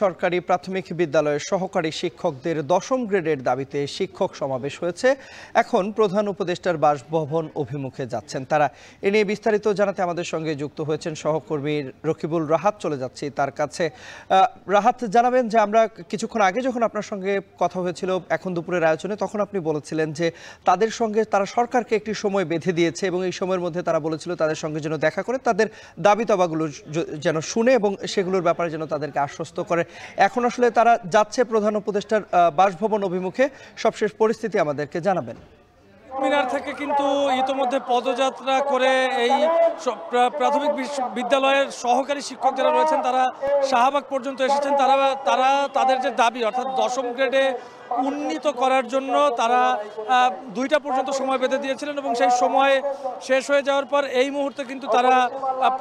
সরকারি প্রাথমিক বিদ্যালয়ের সহকারী শিক্ষকদের দশম গ্রেডের দাবিতে শিক্ষক সমাবেশ হয়েছে। এখন প্রধান উপদেষ্টার বাসভবন অভিমুখে যাচ্ছেন তারা। এ নিয়ে বিস্তারিত জানাতে আমাদের সঙ্গে যুক্ত হয়েছেন সহকর্মী রকিবুল রাহাত। চলে যাচ্ছি তার কাছে। রাহাত, জানাবেন যে আমরা কিছুক্ষণ আগে যখন আপনার সঙ্গে কথা হয়েছিল এখন দুপুরের আয়োজনে, তখন আপনি বলেছিলেন যে তাদের সঙ্গে তারা সরকারকে একটি সময় বেঁধে দিয়েছে এবং এই সময়ের মধ্যে তারা বলেছিল তাদের সঙ্গে যেন দেখা করে তাদের দাবি দাবাগুলো যেন শুনে এবং সেগুলোর ব্যাপারে যেন তাদেরকে আশ্বস্ত করে। এখন আসলে তারা যাচ্ছে প্রধান উপদেষ্টার বাসভবন অভিমুখে। সবশেষ পরিস্থিতি আমাদেরকে জানাবেন। মিনার থেকে কিন্তু ইতোমধ্যে পদযাত্রা করে এই প্রাথমিক বিদ্যালয়ের সহকারী শিক্ষক যারা রয়েছেন তারা শাহবাগ পর্যন্ত এসেছেন। তারা তাদের যে দাবি অর্থাৎ দশম গ্রেডে উন্নীত করার জন্য তারা 2টা পর্যন্ত সময় বেঁধে দিয়েছিলেন এবং সেই সময় শেষ হয়ে যাওয়ার পর এই মুহূর্তে কিন্তু তারা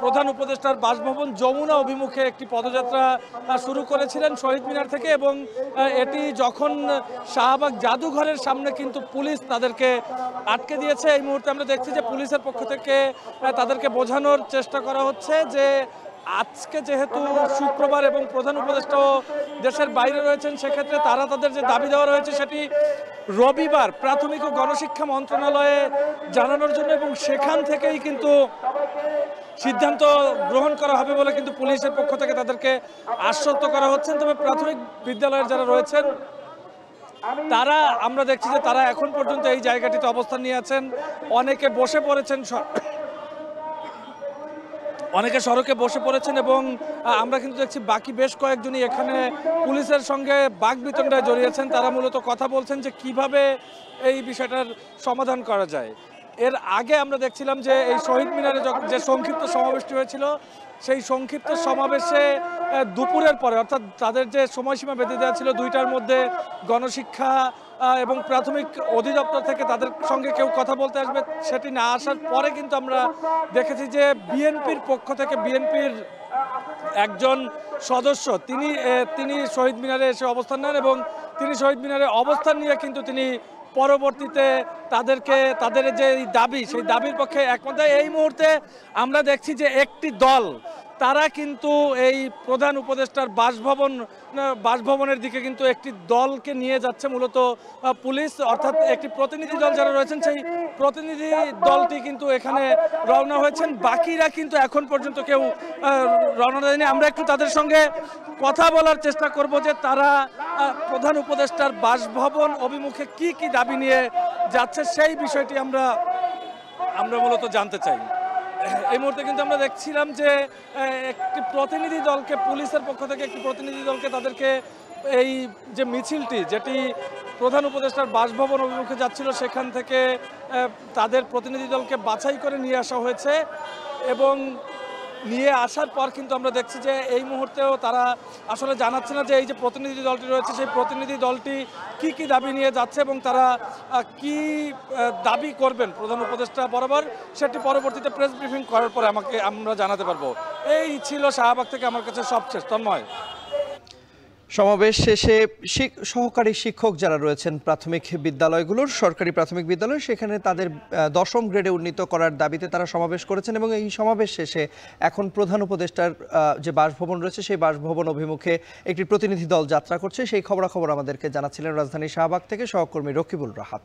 প্রধান উপদেষ্টার বাসভবন যমুনা অভিমুখে একটি পদযাত্রা শুরু করেছিলেন শহীদ মিনার থেকে এবং এটি যখন শাহবাগ জাদুঘরের সামনে কিন্তু পুলিশ তাদেরকে আটকে দিয়েছে। এই মুহূর্তে আমরা দেখছি যে পুলিশের পক্ষ থেকে তাদেরকে বোঝানোর চেষ্টা করা হচ্ছে যে আজকে যেহেতু শুক্রবার এবং প্রধান উপদেষ্টাও দেশের বাইরে রয়েছেন, সেক্ষেত্রে তারা তাদের যে দাবি দেওয়া রয়েছে সেটি রবিবার প্রাথমিক ও গণশিক্ষা মন্ত্রণালয়ে জানানোর জন্য এবং সেখান থেকেই কিন্তু সিদ্ধান্ত গ্রহণ করা হবে বলে কিন্তু পুলিশের পক্ষ থেকে তাদেরকে আশ্বস্ত করা হচ্ছে। তবে প্রাথমিক বিদ্যালয়ের যারা রয়েছেন তারা আমরা দেখছি যে তারা এখন পর্যন্ত এই জায়গাটিতে অবস্থান নিয়ে আছেন। অনেকে বসে পড়েছেন, অনেকে সড়কে বসে পড়েছেন এবং আমরা কিন্তু দেখছি বাকি বেশ কয়েকজনই এখানে পুলিশের সঙ্গে বাকবিতণ্ডায় জড়িয়েছেন। তারা মূলত কথা বলছেন যে কিভাবে এই বিষয়টার সমাধান করা যায়। এর আগে আমরা দেখছিলাম যে এই শহীদ মিনারে যে সংক্ষিপ্ত সমাবেশটি হয়েছিল সেই সংক্ষিপ্ত সমাবেশে দুপুরের পরে অর্থাৎ তাদের যে সময়সীমা বেঁধে দেওয়া ছিল 2টার মধ্যে গণশিক্ষা এবং প্রাথমিক অধিদপ্তর থেকে তাদের সঙ্গে কেউ কথা বলতে আসবে, সেটি না আসার পরে কিন্তু আমরা দেখেছি যে বিএনপির পক্ষ থেকে বিএনপির একজন সদস্য তিনি শহীদ মিনারে এসে অবস্থান নেন এবং তিনি শহীদ মিনারে অবস্থান নিয়ে কিন্তু তিনি পরবর্তীতে তাদের যে দাবি সেই দাবির পক্ষে একমত হয়। এই মুহূর্তে আমরা দেখছি যে একটি দল তারা কিন্তু এই প্রধান উপদেষ্টার বাসভবনের দিকে কিন্তু একটি দলকে নিয়ে যাচ্ছে মূলত পুলিশ, অর্থাৎ একটি প্রতিনিধি দল যারা রয়েছেন সেই প্রতিনিধি দলটি কিন্তু এখানে রওনা হয়েছেন। বাকিরা কিন্তু এখন পর্যন্ত কেউ রওনা দেয়নি। আমরা একটু তাদের সঙ্গে কথা বলার চেষ্টা করব যে তারা প্রধান উপদেষ্টার বাসভবন অভিমুখে কি কি দাবি নিয়ে যাচ্ছে সেই বিষয়টি আমরা মূলত জানতে চাই। এই মুহূর্তে কিন্তু আমরা দেখছিলাম যে একটি প্রতিনিধি দলকে পুলিশের পক্ষ থেকে একটি প্রতিনিধি দলকে তাদেরকে এই যে মিছিলটি যেটি প্রধান উপদেষ্টার বাসভবন অভিমুখে যাচ্ছিল সেখান থেকে তাদের প্রতিনিধি দলকে বাছাই করে নিয়ে আসা হয়েছে এবং নিয়ে আসার পর কিন্তু আমরা দেখছি যে এই মুহূর্তেও তারা আসলে জানাচ্ছে না যে এই যে প্রতিনিধি দলটি রয়েছে সেই প্রতিনিধি দলটি কি কি দাবি নিয়ে যাচ্ছে এবং তারা কি দাবি করবেন প্রধান উপদেষ্টা বরাবর, সেটি পরবর্তীতে প্রেস ব্রিফিং করার পরে আমরা জানাতে পারবো। এই ছিল শাহবাগ থেকে আমার কাছে সবশেষ। তন্ময়, সমাবেশ শেষে সহকারী শিক্ষক যারা রয়েছেন প্রাথমিক বিদ্যালয়গুলোর সরকারি প্রাথমিক বিদ্যালয় সেখানে তাদের দশম গ্রেডে উন্নীত করার দাবিতে তারা সমাবেশ করেছেন এবং এই সমাবেশ শেষে এখন প্রধান উপদেষ্টার যে বাসভবন রয়েছে সেই বাসভবন অভিমুখে একটি প্রতিনিধি দল যাত্রা করছে। সেই খবরাখবর আমাদেরকে জানাচ্ছিলেন রাজধানী শাহবাগ থেকে সহকর্মী রকিবুল রাহাত।